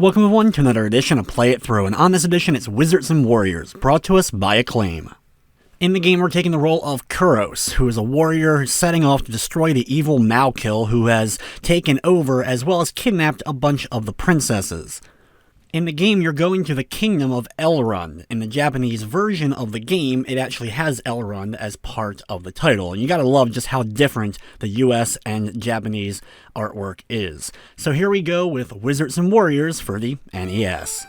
Welcome everyone to another edition of Play It Through, and on this edition it's Wizards and Warriors, brought to us by Acclaim. In the game we're taking the role of Kuros, who is a warrior setting off to destroy the evil Malkil who has taken over as well as kidnapped a bunch of the princesses. In the game you're going to the kingdom of Elrond. In the Japanese version of the game it actually has Elrond as part of the title, and you gotta love just how different the US and Japanese artwork is. So here we go with Wizards and Warriors for the NES.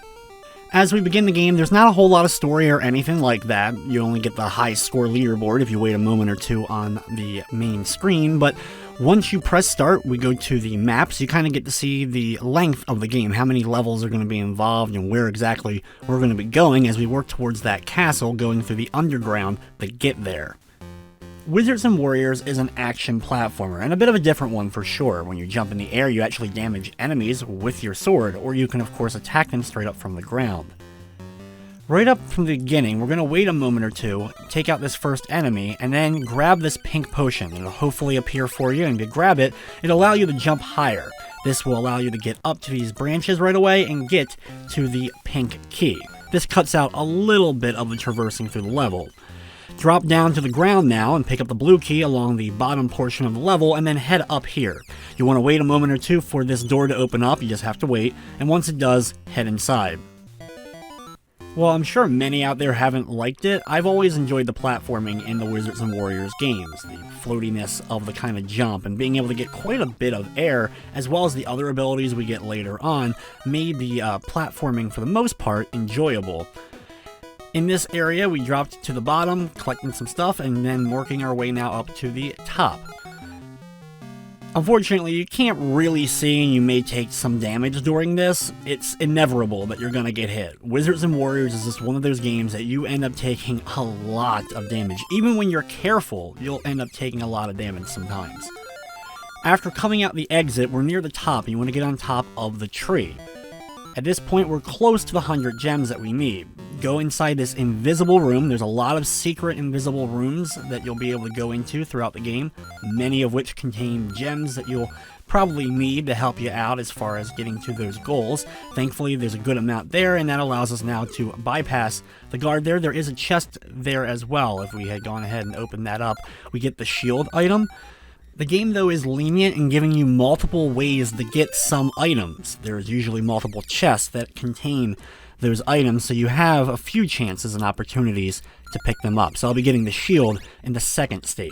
As we begin the game, there's not a whole lot of story or anything like that. You only get the high score leaderboard if you wait a moment or two on the main screen, but once you press start, we go to the maps. You kind of get to see the length of the game, how many levels are going to be involved, and where exactly we're going to be going as we work towards that castle, going through the underground to get there. Wizards and Warriors is an action platformer, and a bit of a different one for sure. When you jump in the air, you actually damage enemies with your sword, or you can of course attack them straight up from the ground. Right up from the beginning, we're going to wait a moment or two, take out this first enemy, and then grab this pink potion. It'll hopefully appear for you, and if you grab it, it'll allow you to jump higher. This will allow you to get up to these branches right away and get to the pink key. This cuts out a little bit of the traversing through the level. Drop down to the ground now and pick up the blue key along the bottom portion of the level and then head up here. You want to wait a moment or two for this door to open up, you just have to wait, and once it does, head inside. Well, I'm sure many out there haven't liked it. I've always enjoyed the platforming in the Wizards and Warriors games, the floatiness of the kind of jump, and being able to get quite a bit of air, as well as the other abilities we get later on, made the platforming, for the most part, enjoyable. In this area, we dropped to the bottom, collecting some stuff, and then working our way now up to the top. Unfortunately, you can't really see, and you may take some damage during this. It's inevitable that you're gonna get hit. Wizards and Warriors is just one of those games that you end up taking a lot of damage. Even when you're careful, you'll end up taking a lot of damage sometimes. After coming out the exit, we're near the top, and you want to get on top of the tree. At this point, we're close to the 100 gems that we need. Go inside this invisible room. There's a lot of secret invisible rooms that you'll be able to go into throughout the game, many of which contain gems that you'll probably need to help you out as far as getting to those goals. Thankfully, there's a good amount there, and that allows us now to bypass the guard there. There is a chest there as well. If we had gone ahead and opened that up, we get the shield item. The game, though, is lenient in giving you multiple ways to get some items. There's usually multiple chests that contain those items, so you have a few chances and opportunities to pick them up. So I'll be getting the shield in the second stage.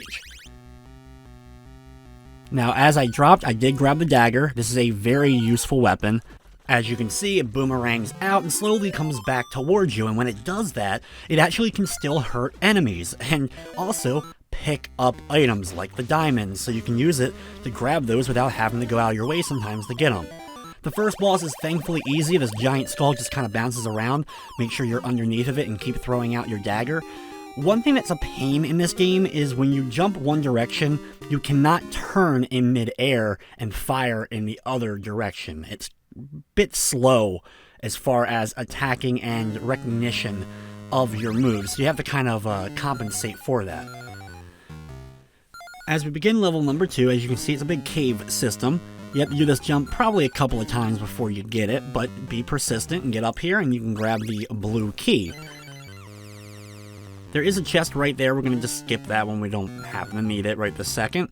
Now, as I dropped, I did grab the dagger. This is a very useful weapon. As you can see, it boomerangs out and slowly comes back towards you, and when it does that, it actually can still hurt enemies, and also pick up items like the diamonds, so you can use it to grab those without having to go out of your way sometimes to get them. The first boss is thankfully easy. This giant skull just kind of bounces around. Make sure you're underneath of it and keep throwing out your dagger. One thing that's a pain in this game is when you jump one direction, you cannot turn in mid-air and fire in the other direction. It's a bit slow as far as attacking and recognition of your moves, so you have to kind of compensate for that. As we begin level number 2, as you can see, it's a big cave system. You have to do this jump probably a couple of times before you get it, but be persistent and get up here and you can grab the blue key. There is a chest right there. We're going to just skip that one. We don't happen to need it right this second.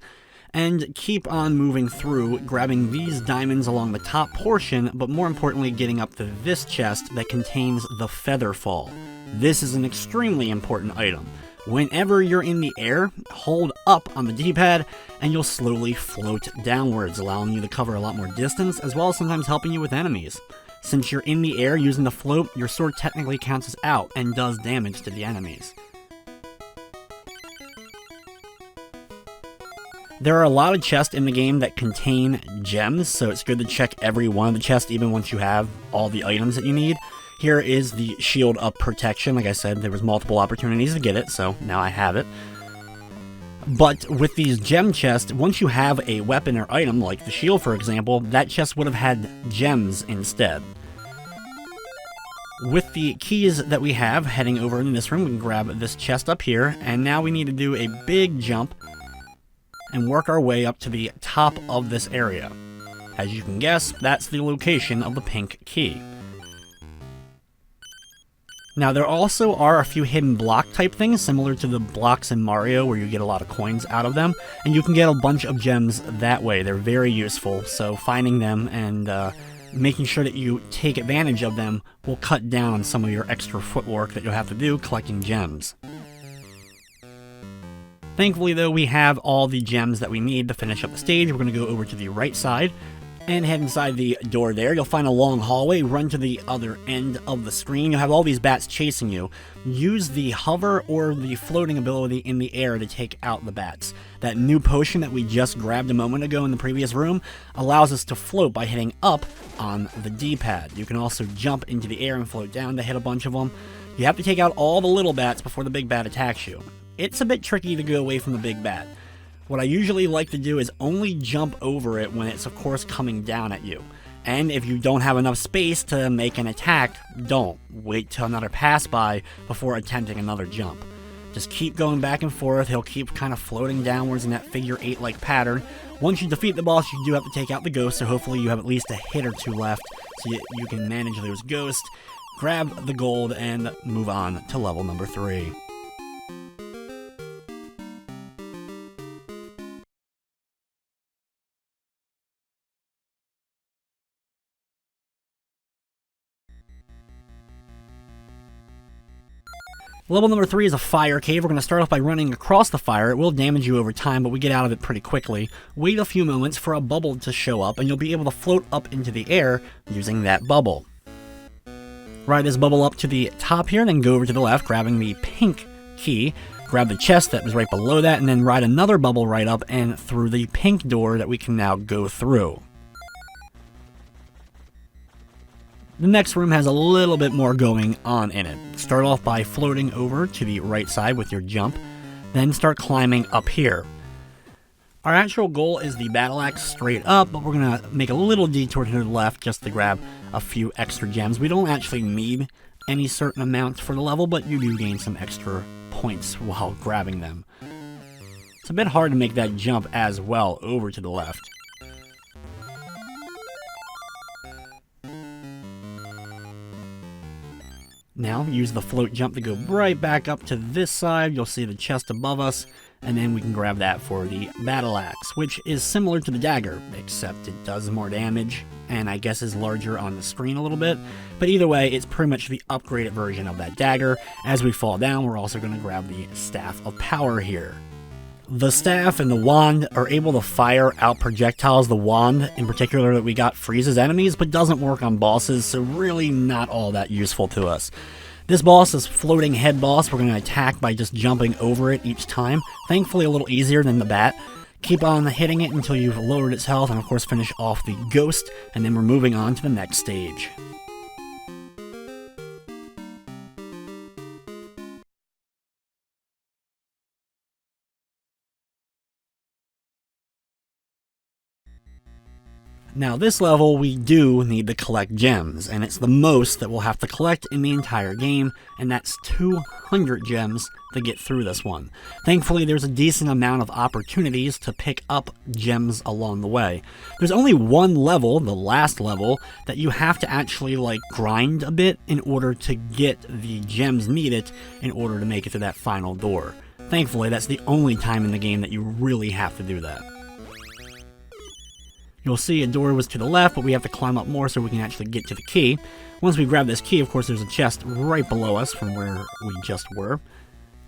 And keep on moving through, grabbing these diamonds along the top portion, but more importantly getting up to this chest that contains the feather fall. This is an extremely important item. Whenever you're in the air, hold up on the D-pad and you'll slowly float downwards, allowing you to cover a lot more distance, as well as sometimes helping you with enemies. Since you're in the air using the float, your sword technically counts as out and does damage to the enemies. There are a lot of chests in the game that contain gems, so it's good to check every one of the chests even once you have all the items that you need. Here is the shield of protection. Like I said, there was multiple opportunities to get it, so now I have it. But with these gem chests, once you have a weapon or item, like the shield for example, that chest would have had gems instead. With the keys that we have heading over in this room, we can grab this chest up here, and now we need to do a big jump and work our way up to the top of this area. As you can guess, that's the location of the pink key. Now, there also are a few hidden block type things, similar to the blocks in Mario, where you get a lot of coins out of them, and you can get a bunch of gems that way. They're very useful, so finding them and making sure that you take advantage of them will cut down on some of your extra footwork that you'll have to do collecting gems. Thankfully, though, we have all the gems that we need to finish up the stage. We're going to go over to the right side and head inside the door there. You'll find a long hallway, run to the other end of the screen. You'll have all these bats chasing you. Use the hover or the floating ability in the air to take out the bats. That new potion that we just grabbed a moment ago in the previous room allows us to float by hitting up on the D-pad. You can also jump into the air and float down to hit a bunch of them. You have to take out all the little bats before the big bat attacks you. It's a bit tricky to go away from the big bat. What I usually like to do is only jump over it when it's, of course, coming down at you. And if you don't have enough space to make an attack, don't. Wait till another pass by before attempting another jump. Just keep going back and forth. He'll keep kind of floating downwards in that figure 8-like pattern. Once you defeat the boss, you do have to take out the ghost, so hopefully you have at least a hit or two left so you can manage those ghosts, grab the gold, and move on to level number 3. Level number 3 is a fire cave. We're going to start off by running across the fire. It will damage you over time, but we get out of it pretty quickly. Wait a few moments for a bubble to show up, and you'll be able to float up into the air using that bubble. Ride this bubble up to the top here, and then go over to the left, grabbing the pink key. Grab the chest that was right below that, and then ride another bubble right up and through the pink door that we can now go through. The next room has a little bit more going on in it. Start off by floating over to the right side with your jump, then start climbing up here. Our actual goal is the battle axe straight up, but we're going to make a little detour to the left just to grab a few extra gems. We don't actually need any certain amount for the level, but you do gain some extra points while grabbing them. It's a bit hard to make that jump as well over to the left. Now, use the float jump to go right back up to this side. You'll see the chest above us, and then we can grab that for the battle axe, which is similar to the dagger, except it does more damage, and I guess is larger on the screen a little bit. But either way, it's pretty much the upgraded version of that dagger. As we fall down, we're also going to grab the Staff of Power here. The staff and the wand are able to fire out projectiles. The wand, in particular, that we got freezes enemies, but doesn't work on bosses, so really not all that useful to us. This boss is floating head boss. We're going to attack by just jumping over it each time. Thankfully, a little easier than the bat. Keep on hitting it until you've lowered its health, and of course finish off the ghost, and then we're moving on to the next stage. Now this level, we do need to collect gems, and it's the most that we'll have to collect in the entire game, and that's 200 gems to get through this one. Thankfully, there's a decent amount of opportunities to pick up gems along the way. There's only one level, the last level, that you have to actually grind a bit in order to get the gems needed in order to make it to that final door. Thankfully, that's the only time in the game that you really have to do that. You'll see a door was to the left, but we have to climb up more so we can actually get to the key. Once we grab this key, of course, there's a chest right below us from where we just were.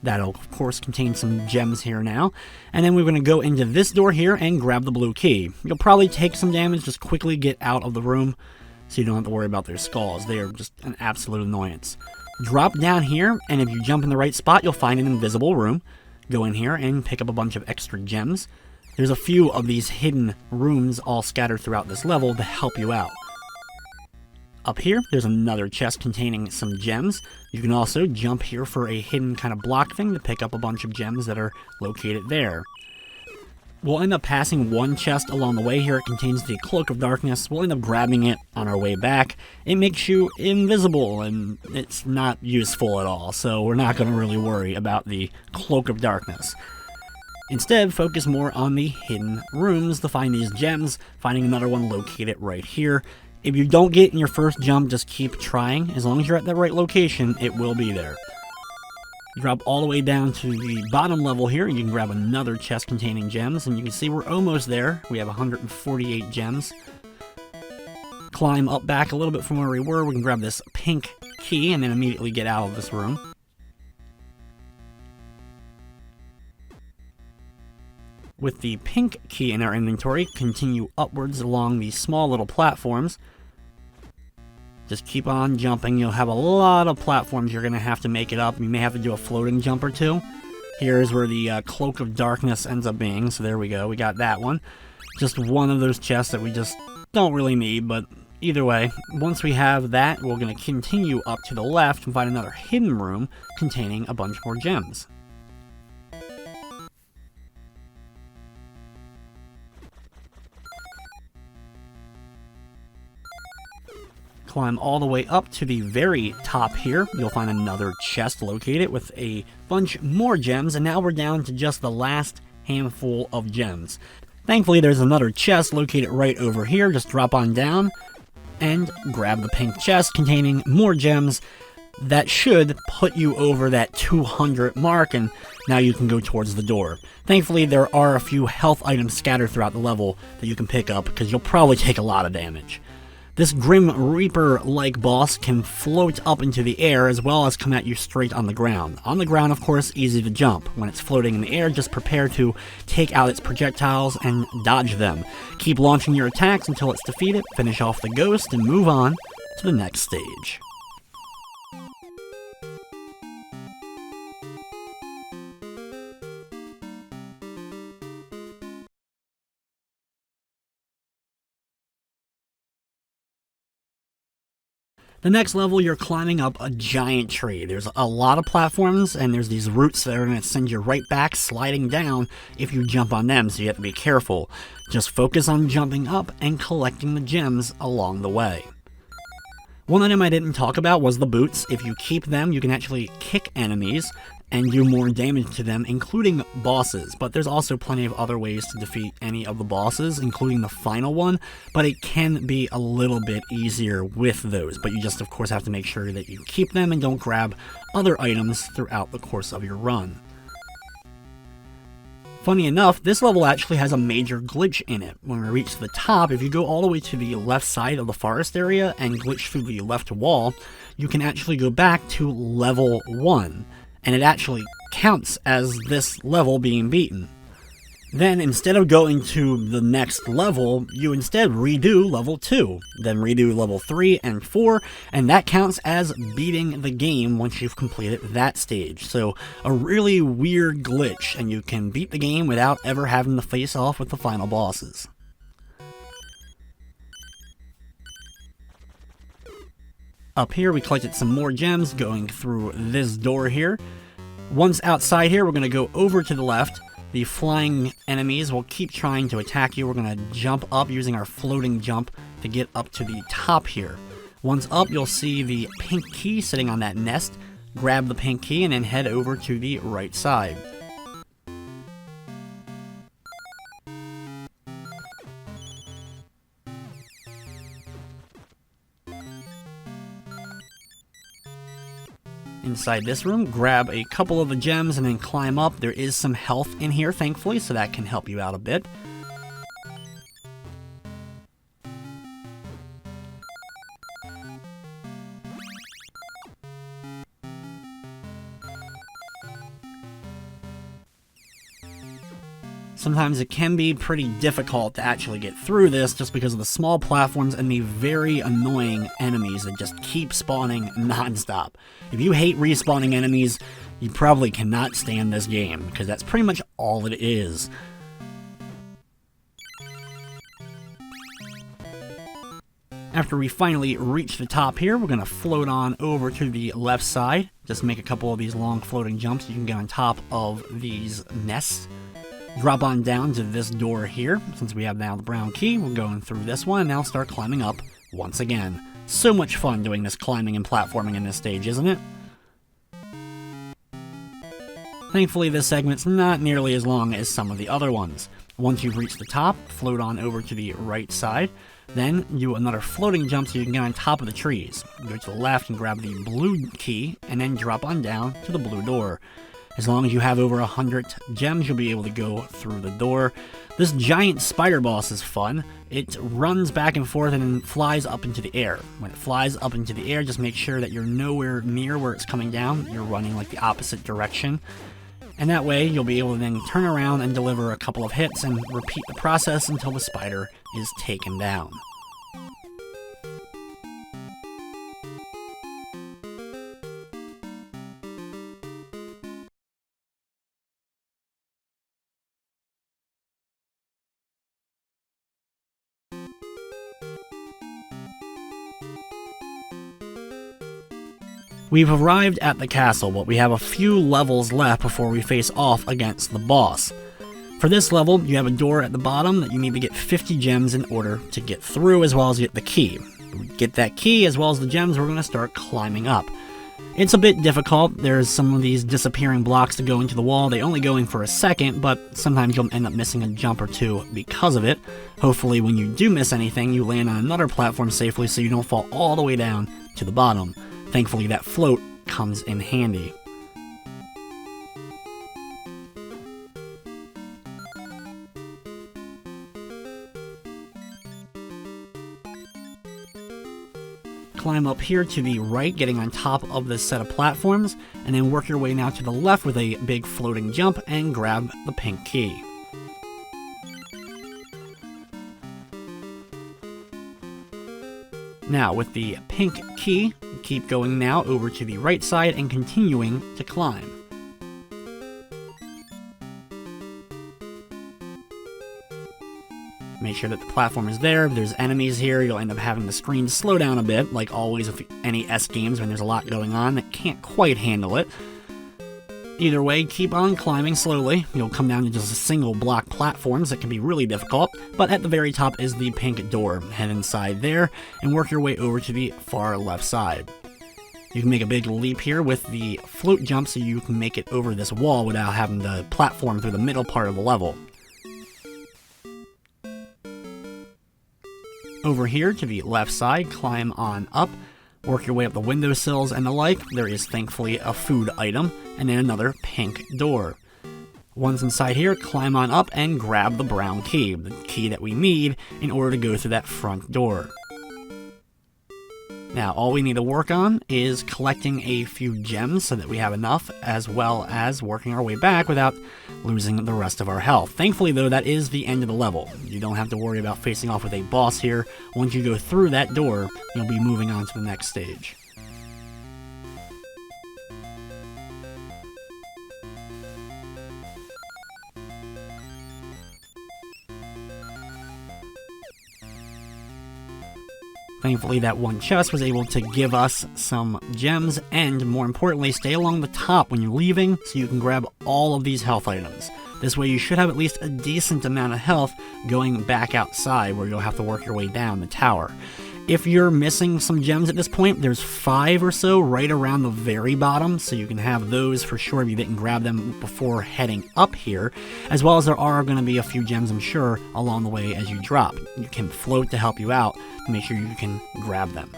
That'll, of course, contain some gems here now. And then we're going to go into this door here and grab the blue key. You'll probably take some damage, just quickly get out of the room so you don't have to worry about their skulls. They are just an absolute annoyance. Drop down here, and if you jump in the right spot, you'll find an invisible room. Go in here and pick up a bunch of extra gems. There's a few of these hidden rooms all scattered throughout this level to help you out. Up here, there's another chest containing some gems. You can also jump here for a hidden kind of block thing to pick up a bunch of gems that are located there. We'll end up passing one chest along the way here. It contains the Cloak of Darkness. We'll end up grabbing it on our way back. It makes you invisible, and it's not useful at all, so we're not going to really worry about the Cloak of Darkness. Instead, focus more on the hidden rooms to find these gems, finding another one located right here. If you don't get it in your first jump, just keep trying. As long as you're at the right location, it will be there. Drop all the way down to the bottom level here, and you can grab another chest containing gems, and you can see we're almost there. We have 148 gems. Climb up back a little bit from where we were. We can grab this pink key and then immediately get out of this room. With the pink key in our inventory, continue upwards along these small little platforms. Just keep on jumping. You'll have a lot of platforms you're going to have to make it up. You may have to do a floating jump or two. Here's where the Cloak of Darkness ends up being. So there we go. We got that one. Just one of those chests that we just don't really need. But either way, once we have that, we're going to continue up to the left and find another hidden room containing a bunch more gems. Climb all the way up to the very top here. You'll find another chest located with a bunch more gems, and now we're down to just the last handful of gems. Thankfully, there's another chest located right over here. Just drop on down and grab the pink chest containing more gems. That should put you over that 200 mark, and now you can go towards the door. Thankfully, there are a few health items scattered throughout the level that you can pick up, because you'll probably take a lot of damage. This Grim Reaper-like boss can float up into the air as well as come at you straight on the ground. On the ground, of course, easy to jump. When it's floating in the air, just prepare to take out its projectiles and dodge them. Keep launching your attacks until it's defeated, finish off the ghost, and move on to the next stage. The next level, you're climbing up a giant tree. There's a lot of platforms, and there's these roots that are going to send you right back sliding down if you jump on them, so you have to be careful. Just focus on jumping up and collecting the gems along the way. One item I didn't talk about was the boots. If you keep them, you can actually kick enemies and do more damage to them, including bosses. But there's also plenty of other ways to defeat any of the bosses, including the final one, but it can be a little bit easier with those. But you just, of course, have to make sure that you keep them and don't grab other items throughout the course of your run. Funny enough, this level actually has a major glitch in it. When we reach the top, if you go all the way to the left side of the forest area and glitch through the left wall, you can actually go back to level 1. And it actually counts as this level being beaten. Then, instead of going to the next level, you instead redo level 2, then redo level 3 and 4, and that counts as beating the game once you've completed that stage. So, a really weird glitch, and you can beat the game without ever having to face off with the final bosses. Up here, we collected some more gems going through this door here. Once outside here, we're going to go over to the left. The flying enemies will keep trying to attack you. We're going to jump up using our floating jump to get up to the top here. Once up, you'll see the pink key sitting on that nest. Grab the pink key and then head over to the right side. Inside this room, grab a couple of the gems and then climb up. There is some health in here, thankfully, so that can help you out a bit. Sometimes it can be pretty difficult to actually get through this just because of the small platforms and the very annoying enemies that just keep spawning non-stop. If you hate respawning enemies, you probably cannot stand this game, because that's pretty much all it is. After we finally reach the top here, we're going to float on over to the left side. Just make a couple of these long floating jumps. You can get on top of these nests. Drop on down to this door here. Since we have now the brown key, we're going through this one and now start climbing up once again. So much fun doing this climbing and platforming in this stage, isn't it? Thankfully, this segment's not nearly as long as some of the other ones. Once you've reached the top, float on over to the right side, then do another floating jump so you can get on top of the trees. Go to the left and grab the blue key, and then drop on down to the blue door. As long as you have over 100 gems, you'll be able to go through the door. This giant spider boss is fun. It runs back and forth and then flies up into the air. When it flies up into the air, just make sure that you're nowhere near where it's coming down. You're running like the opposite direction. And that way, you'll be able to then turn around and deliver a couple of hits and repeat the process until the spider is taken down. We've arrived at the castle, but we have a few levels left before we face off against the boss. For this level, you have a door at the bottom that you need to get 50 gems in order to get through, as well as get the key. Get that key, as well as the gems, we're going to start climbing up. It's a bit difficult. There's some of these disappearing blocks to go into the wall. They only go in for a second, but sometimes you'll end up missing a jump or two because of it. Hopefully, when you do miss anything, you land on another platform safely so you don't fall all the way down to the bottom. Thankfully, that float comes in handy. Climb up here to the right, getting on top of this set of platforms, and then work your way now to the left with a big floating jump and grab the pink key. Now, with the pink key, keep going now over to the right side and continuing to climb. Make sure that the platform is there. If there's enemies here, you'll end up having the screen slow down a bit, like always with any S games when there's a lot going on that can't quite handle it. Either way, keep on climbing slowly. You'll come down to just single block platforms that can be really difficult, but at the very top is the pink door. Head inside there and work your way over to the far left side. You can make a big leap here with the float jump so you can make it over this wall without having to platform through the middle part of the level. Over here to the left side, climb on up. Work your way up the windowsills and the like. There is thankfully a food item, and then another pink door. Once inside here, climb on up and grab the brown key, the key that we need in order to go through that front door. Now, all we need to work on is collecting a few gems so that we have enough, as well as working our way back without losing the rest of our health. Thankfully, though, that is the end of the level. You don't have to worry about facing off with a boss here. Once you go through that door, you'll be moving on to the next stage. Thankfully, that one chest was able to give us some gems, and more importantly, stay along the top when you're leaving so you can grab all of these health items. This way you should have at least a decent amount of health going back outside where you'll have to work your way down the tower. If you're missing some gems at this point, there's 5 or so right around the very bottom, so you can have those for sure if you didn't grab them before heading up here, as well as there are going to be a few gems, I'm sure, along the way as you drop. You can float to help you out to make sure you can grab them.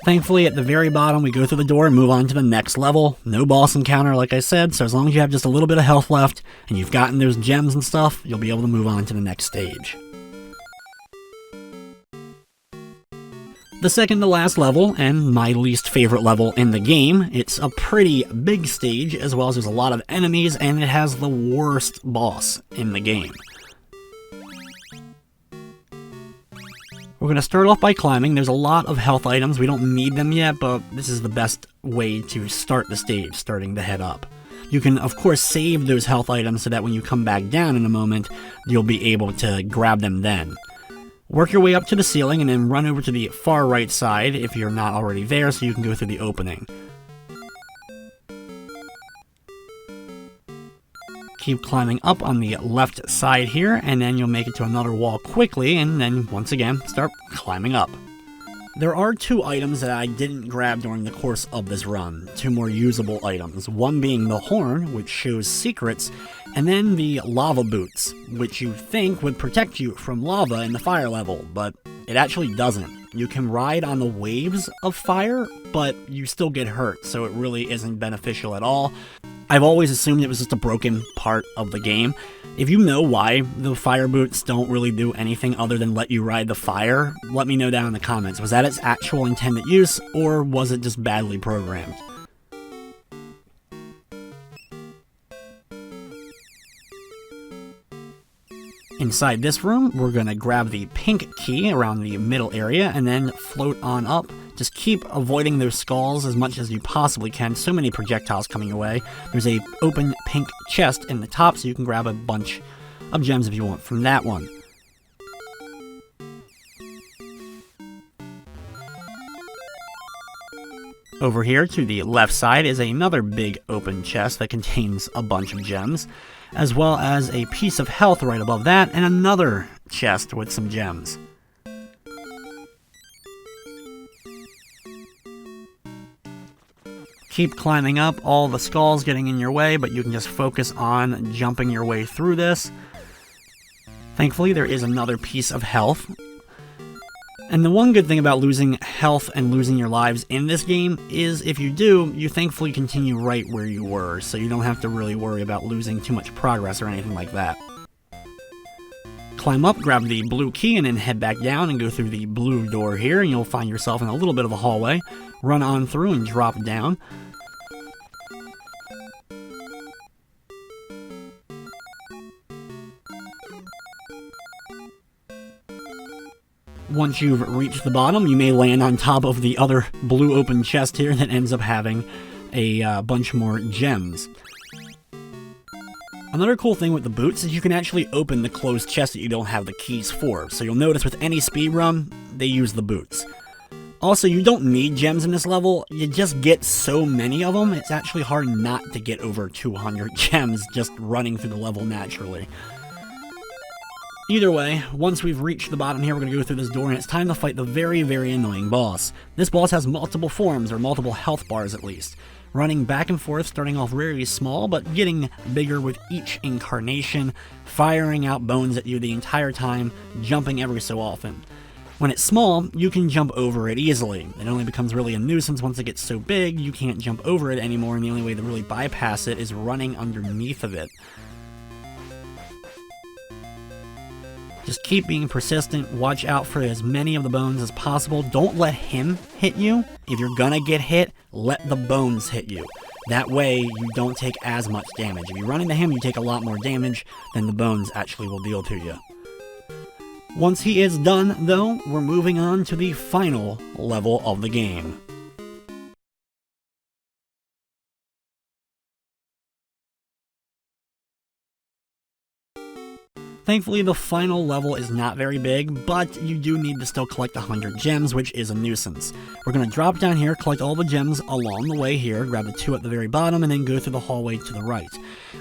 Thankfully, at the very bottom, we go through the door and move on to the next level. No boss encounter, like I said, so as long as you have just a little bit of health left and you've gotten those gems and stuff, you'll be able to move on to the next stage. The second to last level, and my least favorite level in the game, it's a pretty big stage, as well as there's a lot of enemies, and it has the worst boss in the game. We're going to start off by climbing. There's a lot of health items. We don't need them yet, but this is the best way to start the stage, starting to head up. You can, of course, save those health items so that when you come back down in a moment, you'll be able to grab them then. Work your way up to the ceiling and then run over to the far right side if you're not already there so you can go through the opening. Keep climbing up on the left side here, and then you'll make it to another wall quickly, and then once again, start climbing up. There are 2 items that I didn't grab during the course of this run, 2 more usable items, one being the horn, which shows secrets, and then the lava boots, which you think would protect you from lava in the fire level, but it actually doesn't. You can ride on the waves of fire, but you still get hurt, so it really isn't beneficial at all. I've always assumed it was just a broken part of the game. If you know why the fire boots don't really do anything other than let you ride the fire, let me know down in the comments. Was that its actual intended use, or was it just badly programmed? Inside this room, we're going to grab the pink key around the middle area and then float on up. Just keep avoiding those skulls as much as you possibly can. So many projectiles coming your way. There's a open pink chest in the top, so you can grab a bunch of gems if you want from that one. Over here to the left side is another big open chest that contains a bunch of gems, as well as a piece of health right above that, and another chest with some gems. Keep climbing up, all the skulls getting in your way, but you can just focus on jumping your way through this. Thankfully, there is another piece of health. And the one good thing about losing health and losing your lives in this game is if you do, you thankfully continue right where you were, so you don't have to really worry about losing too much progress or anything like that. Climb up, grab the blue key, and then head back down and go through the blue door here, and you'll find yourself in a little bit of a hallway. Run on through and drop down. Once you've reached the bottom, you may land on top of the other blue open chest here that ends up having a bunch more gems. Another cool thing with the boots is you can actually open the closed chest that you don't have the keys for, so you'll notice with any speedrun, they use the boots. Also, you don't need gems in this level, you just get so many of them, it's actually hard not to get over 200 gems just running through the level naturally. Either way, once we've reached the bottom here, we're going to go through this door, and it's time to fight the very, very annoying boss. This boss has multiple forms, or multiple health bars at least, running back and forth, starting off very small, but getting bigger with each incarnation, firing out bones at you the entire time, jumping every so often. When it's small, you can jump over it easily. It only becomes really a nuisance once it gets so big, you can't jump over it anymore, and the only way to really bypass it is running underneath of it. Just keep being persistent, watch out for as many of the bones as possible. Don't let him hit you. If you're gonna get hit, let the bones hit you. That way, you don't take as much damage. If you run into him, you take a lot more damage than the bones actually will deal to you. Once he is done, though, we're moving on to the final level of the game. Thankfully, the final level is not very big, but you do need to still collect 100 gems, which is a nuisance. We're going to drop down here, collect all the gems along the way here, grab the 2 at the very bottom, and then go through the hallway to the right.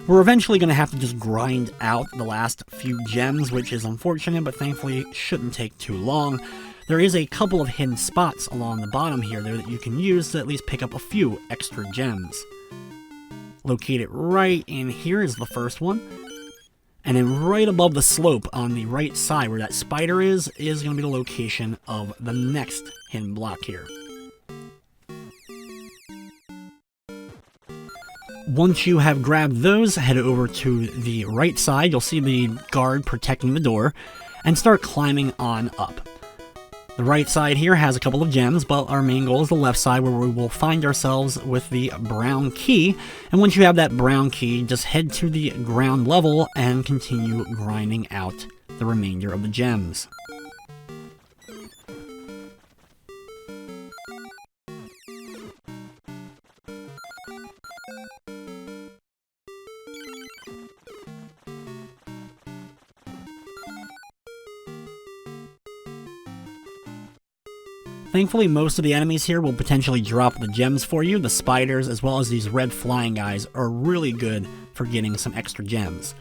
We're eventually going to have to just grind out the last few gems, which is unfortunate, but thankfully shouldn't take too long. There is a couple of hidden spots along the bottom here there that you can use to at least pick up a few extra gems. Located right in here is the first one. And then right above the slope on the right side where that spider is going to be the location of the next hidden block here. Once you have grabbed those, head over to the right side. You'll see the guard protecting the door, and start climbing on up. The right side here has a couple of gems, but our main goal is the left side where we will find ourselves with the brown key. And once you have that brown key, just head to the ground level and continue grinding out the remainder of the gems. Thankfully, most of the enemies here will potentially drop the gems for you. The spiders, as well as these red flying guys, are really good for getting some extra gems.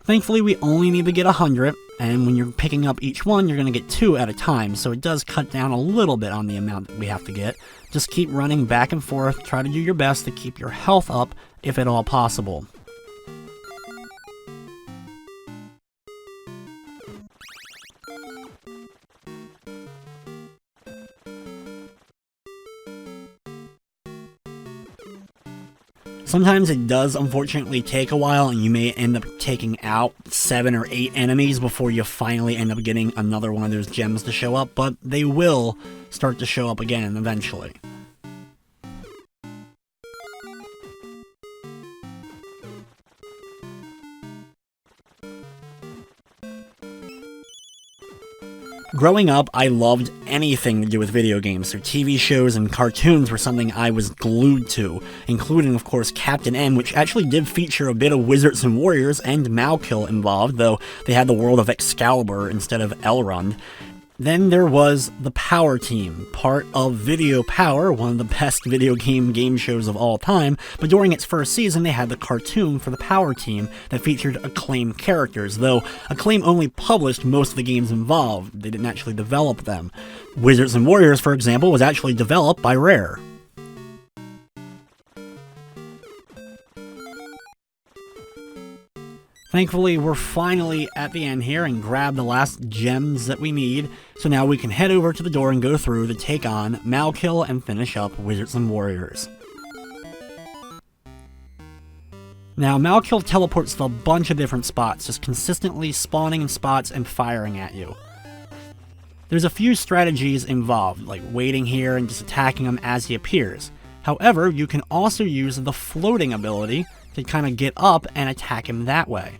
Thankfully, we only need to get 100, and when you're picking up each one, you're going to get 2 at a time, so it does cut down a little bit on the amount that we have to get. Just keep running back and forth, try to do your best to keep your health up, if at all possible. Sometimes it does unfortunately take a while, and you may end up taking out 7 or 8 enemies before you finally end up getting another one of those gems to show up, but they will start to show up again eventually. Growing up, I loved anything to do with video games, so TV shows and cartoons were something I was glued to, including, of course, Captain N, which actually did feature a bit of Wizards and Warriors and Malkill involved, though they had the world of Excalibur instead of Elrond. Then there was the Power Team, part of Video Power, one of the best video game shows of all time, but during its first season they had the cartoon for the Power Team that featured Acclaim characters, though Acclaim only published most of the games involved, they didn't actually develop them. Wizards and Warriors, for example, was actually developed by Rare. Thankfully, we're finally at the end here and grab the last gems that we need, so now we can head over to the door and go through to take on Malkill and finish up Wizards and Warriors. Now, Malkill teleports to a bunch of different spots, just consistently spawning in spots and firing at you. There's a few strategies involved, like waiting here and just attacking him as he appears. However, you can also use the floating ability to kind of get up and attack him that way.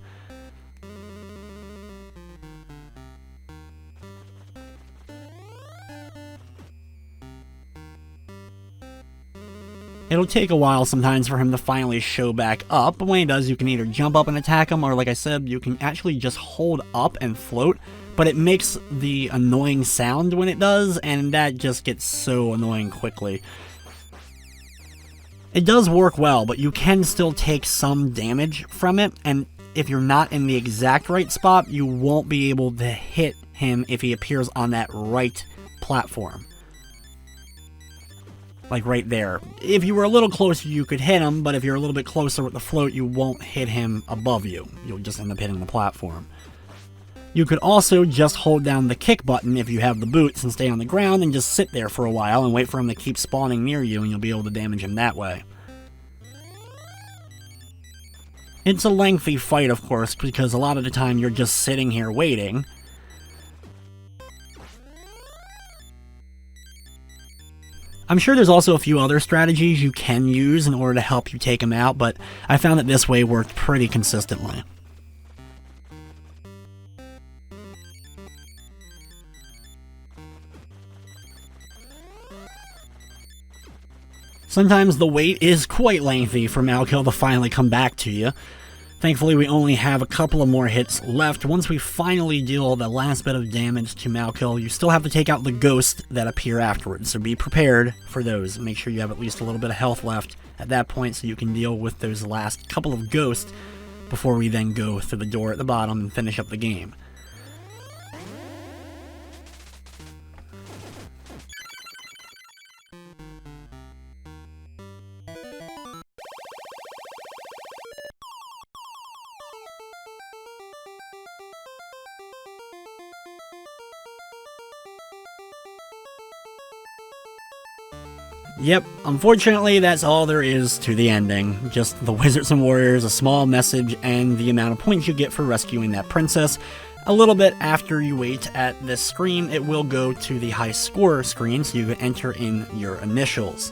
It'll take a while sometimes for him to finally show back up, but when he does, you can either jump up and attack him, or like I said, you can actually just hold up and float, but it makes the annoying sound when it does, and that just gets so annoying quickly. It does work well, but you can still take some damage from it, and if you're not in the exact right spot, you won't be able to hit him if he appears on that right platform. Like right there. If you were a little closer, you could hit him, but if you're a little bit closer with the float, you won't hit him above you. You'll just end up hitting the platform. You could also just hold down the kick button if you have the boots and stay on the ground and just sit there for a while and wait for him to keep spawning near you, and you'll be able to damage him that way. It's a lengthy fight, of course, because a lot of the time you're just sitting here waiting. I'm sure there's also a few other strategies you can use in order to help you take him out, but I found that this way worked pretty consistently. Sometimes the wait is quite lengthy for Malkill to finally come back to you. Thankfully, we only have a couple of more hits left. Once we finally deal the last bit of damage to Malkill, you still have to take out the ghosts that appear afterwards, so be prepared for those. Make sure you have at least a little bit of health left at that point so you can deal with those last couple of ghosts before we then go through the door at the bottom and finish up the game. Yep, unfortunately that's all there is to the ending. Just the Wizards and Warriors, a small message, and the amount of points you get for rescuing that princess. A little bit after you wait at this screen, it will go to the high score screen, so you can enter in your initials.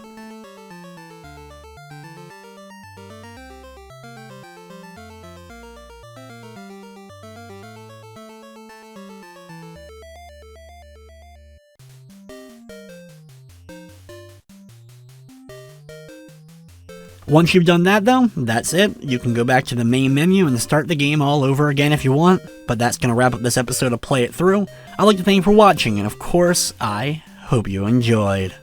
Once you've done that though, that's it. You can go back to the main menu and start the game all over again if you want, but that's going to wrap up this episode of Play It Through. I'd like to thank you for watching, and of course, I hope Hope you enjoyed.